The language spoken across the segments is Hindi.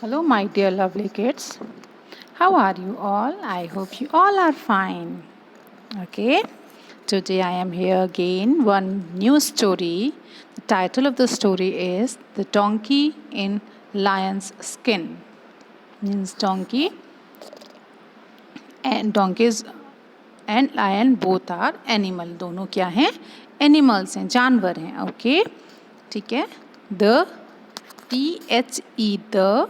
Hello, my dear lovely kids. How are you all? I hope you all are fine. Okay, today I am here again. One new story. The title of the story is The Donkey in Lion's Skin. Means donkey and donkeys and lion both are animal. दोनों क्या हैं? Animals हैं, जानवर हैं. Okay, ठीक है. The THE the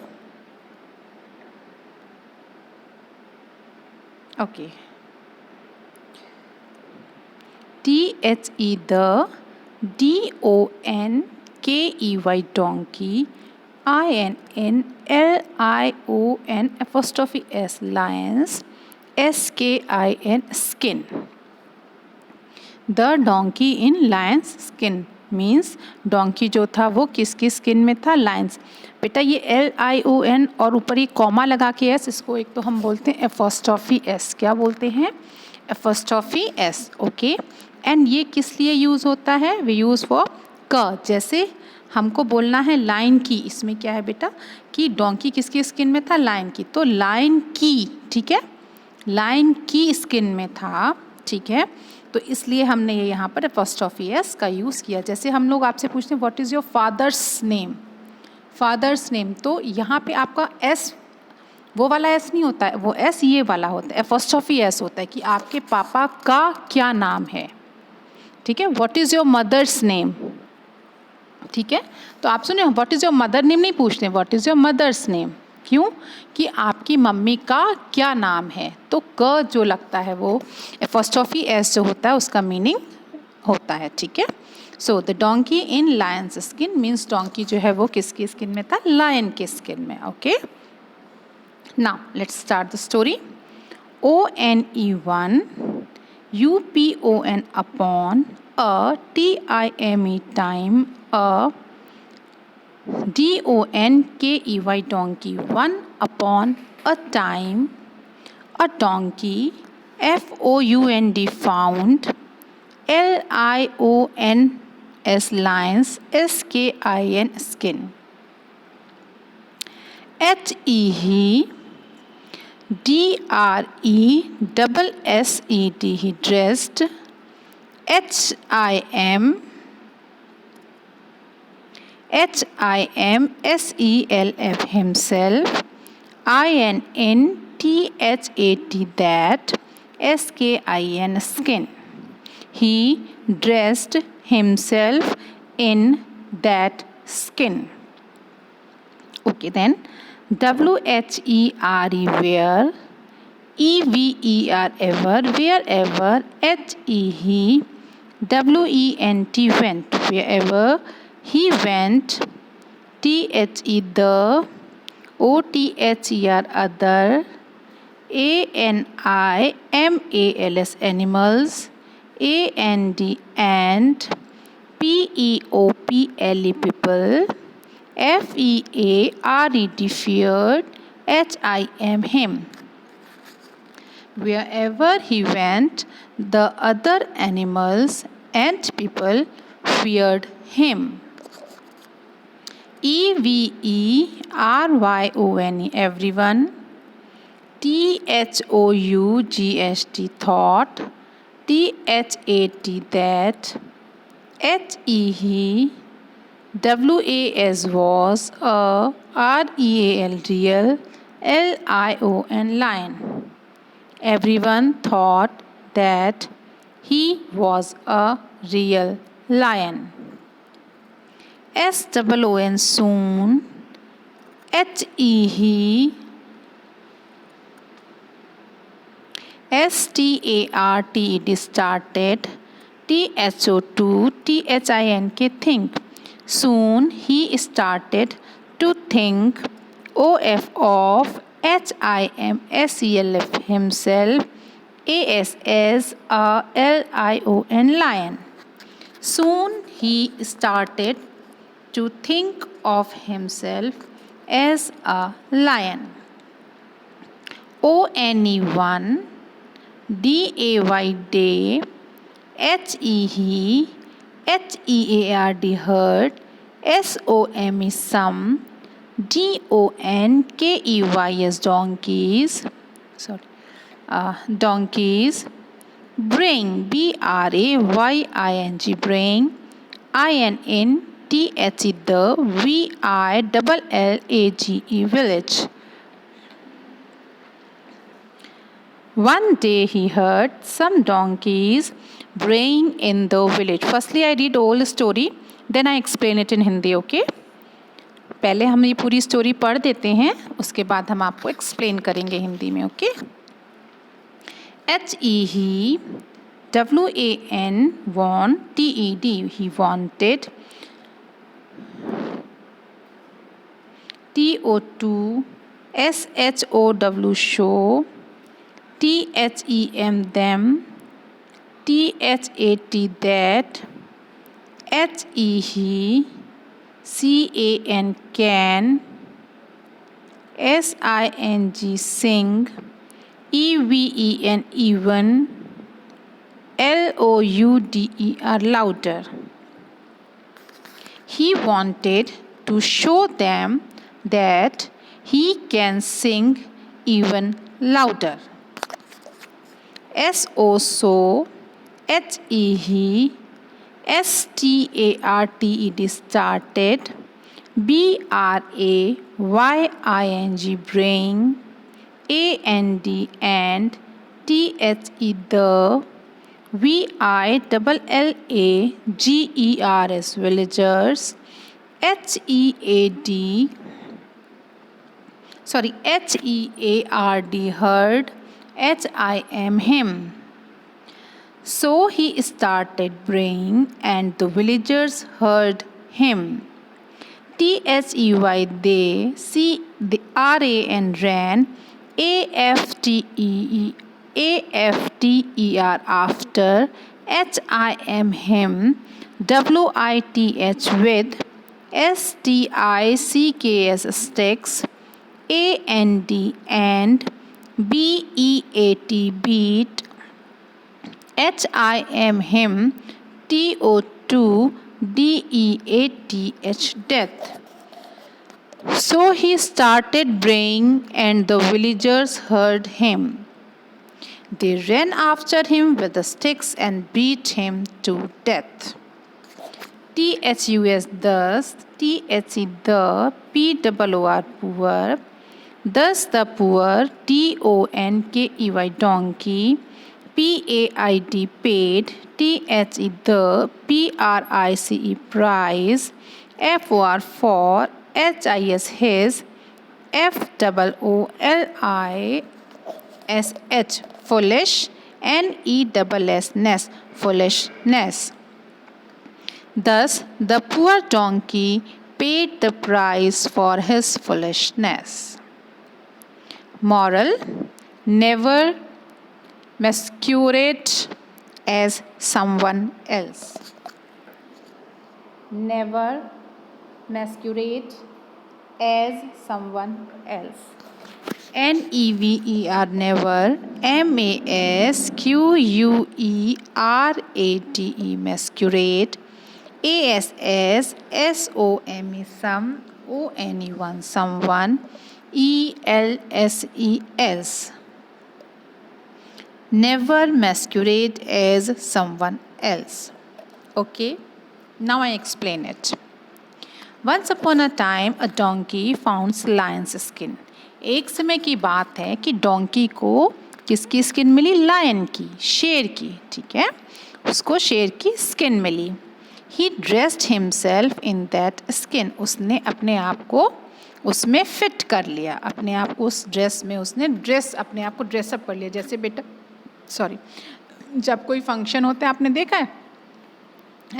okay. THE the DONKEY donkey INNLION apostrophe S lions SKIN skin. The donkey in lion's skin means donkey जो था वो किसकी स्किन में था? लाइन्स. बेटा ये LION और ऊपर ये कॉमा लगा के एस, इसको एक तो हम बोलते हैं एपोस्ट्रॉफी एस. क्या बोलते हैं? Apostrophe S. ओके. एंड ये किस लिए यूज़ होता है? वी यूज़ फॉर क. जैसे हमको बोलना है लाइन की, इसमें क्या है बेटा कि डोंकी किसकी स्किन में था? लाइन की. तो लाइन की, ठीक है, लाइन की स्किन में था. ठीक है, तो इसलिए हमने ये यहाँ पर एपोस्ट्रॉफी एस का यूज़ किया. जैसे हम लोग आपसे पूछते हैं what is your father's name, father's name, तो यहाँ पे आपका एस वो वाला एस नहीं होता है, वो एस ये वाला होता है, एपोस्ट्रॉफी एस होता है कि आपके पापा का क्या नाम है. ठीक है, what is your mother's name. ठीक है, तो आप सुने what is your mother name नहीं पूछते, what is your mother's name. क्यों? कि आपकी मम्मी का क्या नाम है. तो क जो लगता है वो एपोस्ट्रॉफी एस जो होता है उसका मीनिंग होता है. ठीक है, so the donkey in Lions skin means donkey जो है वो किसकी स्किन में था? लायन के स्किन में. Okay, now let's start the story. ONE1 UPON upon a TIME time a DONKEY donkey. One upon a time a donkey. FOUND found. LIONS lions. SKIN skin. HE DRESSED he dressed. HIMSELF himself. INNTHAT that. SKIN skin. He dressed himself in that skin. Okay, then WHERE where. EVER ever. Wherever. HEE WENT went. Wherever he went. THE the. OTHER other. ANIMALS animals. AND and. PEOPLE people. FEARED feared. HIM wherever he went the other animals and people feared him. EVERYONE everyone. THOUGHT thought. THAT that. HE WAS was. REAL real. LION lion. Everyone thought that he was a real lion. SOON soon. HE START started. THO2 THINK think. Soon he started to think. OF of HIMSELF himself. ASS LION lion. Soon he started to think of himself as a lion. ONE1 DAY day. HEE HEARD heard. SOME some. donkeys, donkeys. Bring, bring, bring. inthe, the, villlage, village. One day he heard some donkeys braying in the village. Firstly, I read all story, then I explain it in Hindi, okay? पहले हम ये पूरी स्टोरी पढ़ देते हैं, उसके बाद हम आपको एक्सप्लेन करेंगे हिंदी में, okay? he, WAN, TED, he wanted. TO2, SHOW, show. THEM, them. THAT, that. HE, CAN, can. SING, sing. EVEN, even. LOUDER, louder. He wanted to show them that he can sing even louder. SO, so. HE, STARTED, started. BRAYING, bring. AND, and. THE, the. VILLAGERS, villagers. HEARD, heard. HIM, him. So he started braying, and the villagers heard him. THEY, they. RAN, ran. AFTER, after. HIM, him. WITH, with. STICKS, sticks. AND, and. BEAT, beat. HIM, him. TO2, DEATH, death. So he started braying, and the villagers heard him. They ran after him with the sticks and beat him to death. THUS, thus. THE, the. POOR, poor. Thus the poor. DONKEY, donkey. PAID, paid. THE, the. PRICE, prize. FOR, for. HIS, his. FOOLISH, foolish. NESS, ness, foolishness. Thus the poor donkey paid the price for his foolishness. Moral: never masquerade as someone else. Never masquerade as someone else. NEVER, never. MASQUERATE, masquerade. ASS, SOME, some. ONE, someone. ELSES, never masquerade as someone else. Okay, now I explain it. Once upon a time a donkey found lion's skin. एक समय की बात है कि डोंकी को किसकी स्किन मिली? लायन की, शेर की, ठीक है, उसको शेर की स्किन मिली. He dressed himself in that skin, उसने अपने आप को उसमें फिट कर लिया, अपने आप को उस ड्रेस में उसने अपने आप को ड्रेसअप कर लिया. जैसे बेटा जब कोई फंक्शन होता है, आपने देखा है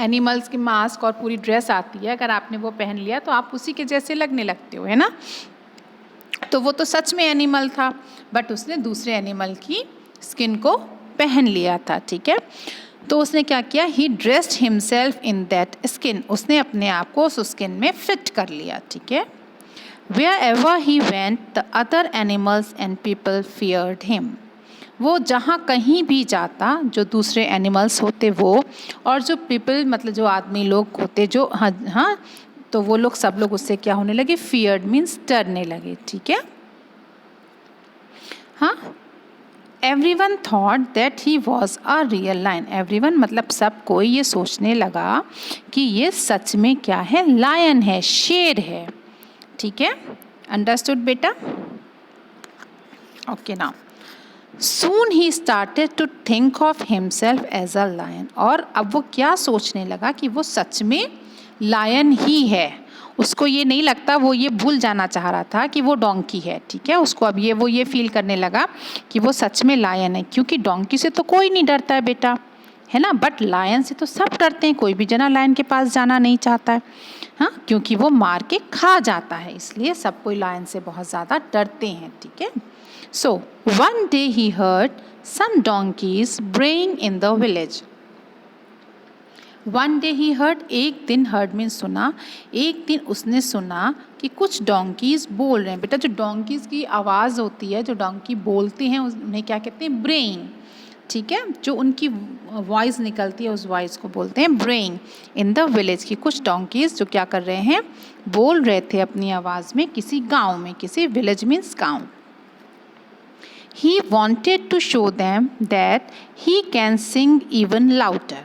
एनिमल्स की मास्क और पूरी ड्रेस आती है, अगर आपने वो पहन लिया तो आप उसी के जैसे लगने लगते हो, है ना. तो वो तो सच में एनिमल था, बट उसने दूसरे एनिमल की स्किन को पहन लिया था, ठीक है. तो उसने क्या किया? He dressed himself in that skin, उसने अपने आप को उस स्किन में फिट कर लिया, ठीक है. Wherever he went, the other animals and people feared him. वो जहाँ कहीं भी जाता, जो दूसरे एनिमल्स होते वो और जो पीपल मतलब जो आदमी लोग होते, जो हाँ तो वो लोग सब लोग उससे क्या होने लगे, फियर्ड मीन्स डरने लगे, ठीक है। हाँ, everyone thought that he was a real lion. Everyone मतलब सब कोई ये सोचने लगा कि ये सच में क्या है, लायन है, शेर है, ठीक है। अंडरस्टूड बेटा? Okay now soon he started to think of himself as a lion. और अब वो क्या सोचने लगा कि वो सच में लायन ही है। उसको ये नहीं लगता, वो ये भूल जाना चाह रहा था कि वो डोंकी है, ठीक है। उसको अब वो ये फील करने लगा कि वो सच में लायन है, क्योंकि डोंकी से तो कोई नहीं डरता है बेटा, है ना, बट लायन से तो सब डरते हैं। कोई भी जना लायन के पास जाना नहीं चाहता है, हाँ, क्योंकि वो मार के खा जाता है, इसलिए सब कोई लायन से बहुत ज़्यादा डरते हैं, ठीक है। So one day he heard some donkeys braying in the village. One day he heard, एक दिन, हर्ड मीन्स सुना, एक दिन उसने सुना कि कुछ डोंकीज बोल रहे हैं। बेटा जो डोंकीज की आवाज़ होती है, जो डोंकी बोलते हैं, उन्हें क्या कहते हैं, ब्रेइंग, ठीक है। जो उनकी वॉइस निकलती है उस वॉइस को बोलते हैं ब्रेइंग इन द विलेज। की कुछ डोंकीज जो क्या कर रहे हैं, बोल रहे थे अपनी आवाज़ में किसी गाँव में, किसी विलेज मीन्स गाँव। He wanted to show them that he can sing even louder.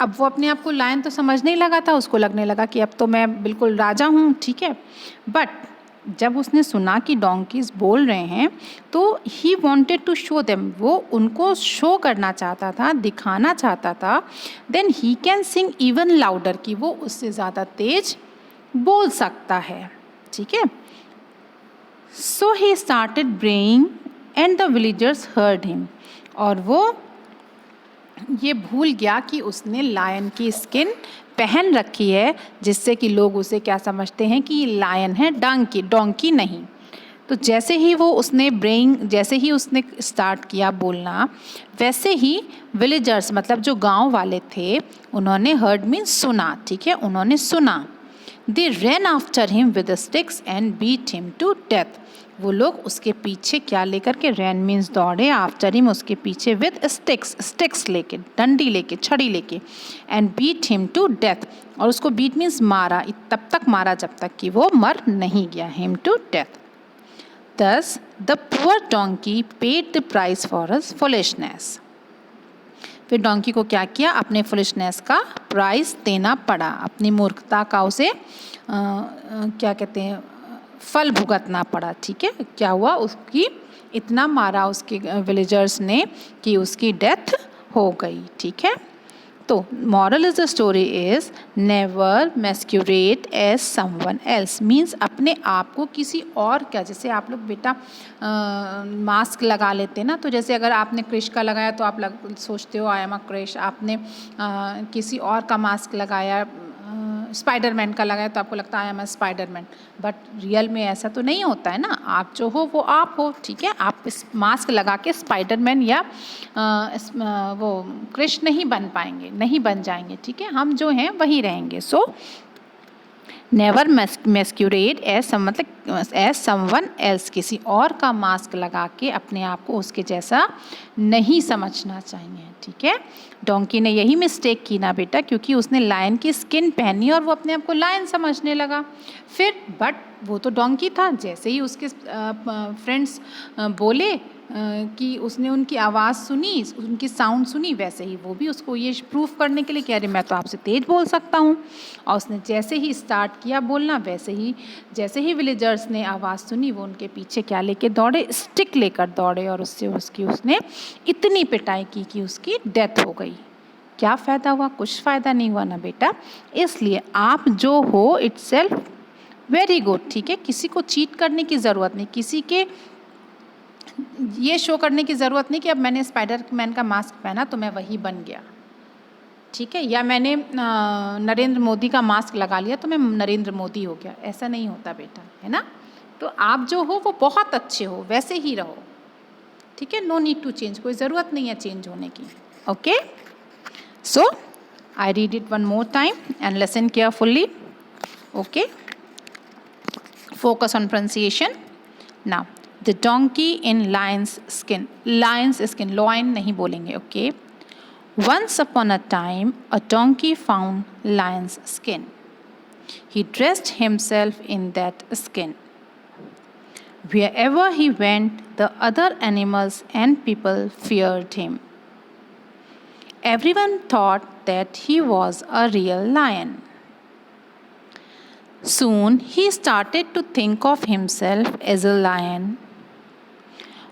अब वो अपने आप को लायन तो समझने लगा था, उसको लगने लगा कि अब तो मैं बिल्कुल राजा हूँ, ठीक है। बट जब उसने सुना कि डोंकीज बोल रहे हैं तो he wanted to show them, वो उनको शो करना चाहता था, दिखाना चाहता था, then he can sing even louder, कि वो उससे ज़्यादा तेज बोल सकता है, ठीक है। So he started braying and the villagers heard him. और वो ये भूल गया कि उसने लायन की स्किन पहन रखी है, जिससे कि लोग उसे क्या समझते हैं कि लायन है, डोंकी नहीं। तो जैसे ही उसने स्टार्ट किया बोलना, वैसे ही विलेजर्स मतलब जो गांव वाले थे, उन्होंने हर्ड मीन्स सुना, ठीक है, उन्होंने सुना। They ran after him with sticks and beat him to death. वो लोग उसके पीछे क्या लेकर के, रैन मीन्स दौड़े, आफ्टर हिम उसके पीछे, विद स्टिक्स लेके, डंडी लेके, छड़ी लेके, and beat him to death, और उसको बीट मीन्स मारा, तब तक मारा जब तक कि वो मर नहीं गया, him to death. Thus the poor donkey paid the price for his foolishness. फिर डोंकी को क्या किया, अपने फुलिशनेस का प्राइस देना पड़ा, अपनी मूर्खता का उसे क्या कहते हैं, फल भुगतना पड़ा, ठीक है। क्या हुआ, उसकी इतना मारा उसके विलेजर्स ने कि उसकी डेथ हो गई, ठीक है। तो moral is the story is never masquerade as someone else, means अपने आप को किसी और क्या, जैसे आप लोग बेटा मास्क लगा लेते हैं ना, तो जैसे अगर आपने क्रिश का लगाया तो आप सोचते हो आई एम अ क्रिश, आपने किसी और का मास्क लगाया, स्पाइडरमैन का लगाया तो आपको लगता है I am a Spiderman, but real में ऐसा तो नहीं होता है ना, आप जो हो वो आप हो, ठीक है। आप इस मास्क लगा के स्पाइडरमैन या वो क्रिश नहीं बन पाएंगे, नहीं बन जाएंगे, ठीक है। हम जो हैं वही रहेंगे। सो नेवर मैस्क्यूरेट एज मतलब एज समवन एल्स, किसी और का मास्क लगा के अपने आप को उसके जैसा नहीं समझना चाहिए, ठीक है। डोंकी ने यही मिस्टेक की ना बेटा, क्योंकि उसने लायन की स्किन पहनी और वो अपने आप को लायन समझने लगा। फिर बट वो तो डोंकी था, जैसे ही उसके फ्रेंड्स बोले कि उसने उनकी आवाज़ सुनी, उनकी साउंड सुनी, वैसे ही वो भी उसको ये प्रूफ करने के लिए कह रहे मैं तो आपसे तेज़ बोल सकता हूँ, और उसने जैसे ही स्टार्ट किया बोलना, वैसे ही जैसे ही विलेजर्स ने आवाज़ सुनी, वो उनके पीछे क्या लेके दौड़े, स्टिक लेकर दौड़े, और उसने इतनी पिटाई की कि उसकी डेथ हो गई। क्या फ़ायदा हुआ, कुछ फ़ायदा नहीं हुआ ना बेटा। इसलिए आप जो हो इटसेल्फ वेरी गुड, ठीक है। किसी को चीट करने की ज़रूरत नहीं, किसी के ये शो करने की ज़रूरत नहीं कि अब मैंने स्पाइडरमैन का मास्क पहना तो मैं वही बन गया, ठीक है, या मैंने नरेंद्र मोदी का मास्क लगा लिया तो मैं नरेंद्र मोदी हो गया। ऐसा नहीं होता बेटा, है ना। तो आप जो हो वो बहुत अच्छे हो, वैसे ही रहो, ठीक है। नो नीड टू चेंज, कोई ज़रूरत नहीं है चेंज होने की। Okay, so I read it one more time and listen carefully. Okay, focus on pronunciation now. The donkey in lion's skin. Lion's skin, loin नहीं बोलेंगे, okay? Once upon a time, a donkey found lion's skin. He dressed himself in that skin. Wherever he went, the other animals and people feared him. Everyone thought that he was a real lion. Soon he started to think of himself as a lion.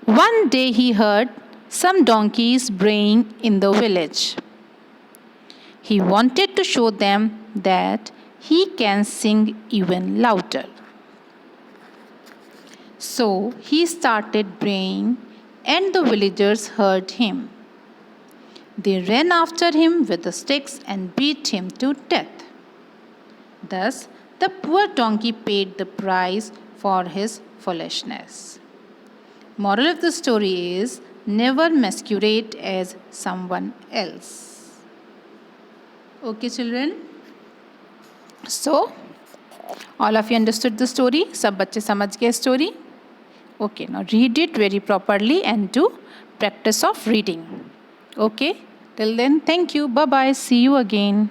One day he heard some donkeys braying in the village. He wanted to show them that he can sing even louder. So he started braying, and the villagers heard him. They ran after him with the sticks and beat him to death. Thus, the poor donkey paid the price for his foolishness. Moral of the story is never masquerade as someone else. Okay, children. So, all of you understood the story? सब बच्चे समझ गए story? Okay, now read it very properly and do practice of reading. Okay, till then, thank you. Bye bye. See you again.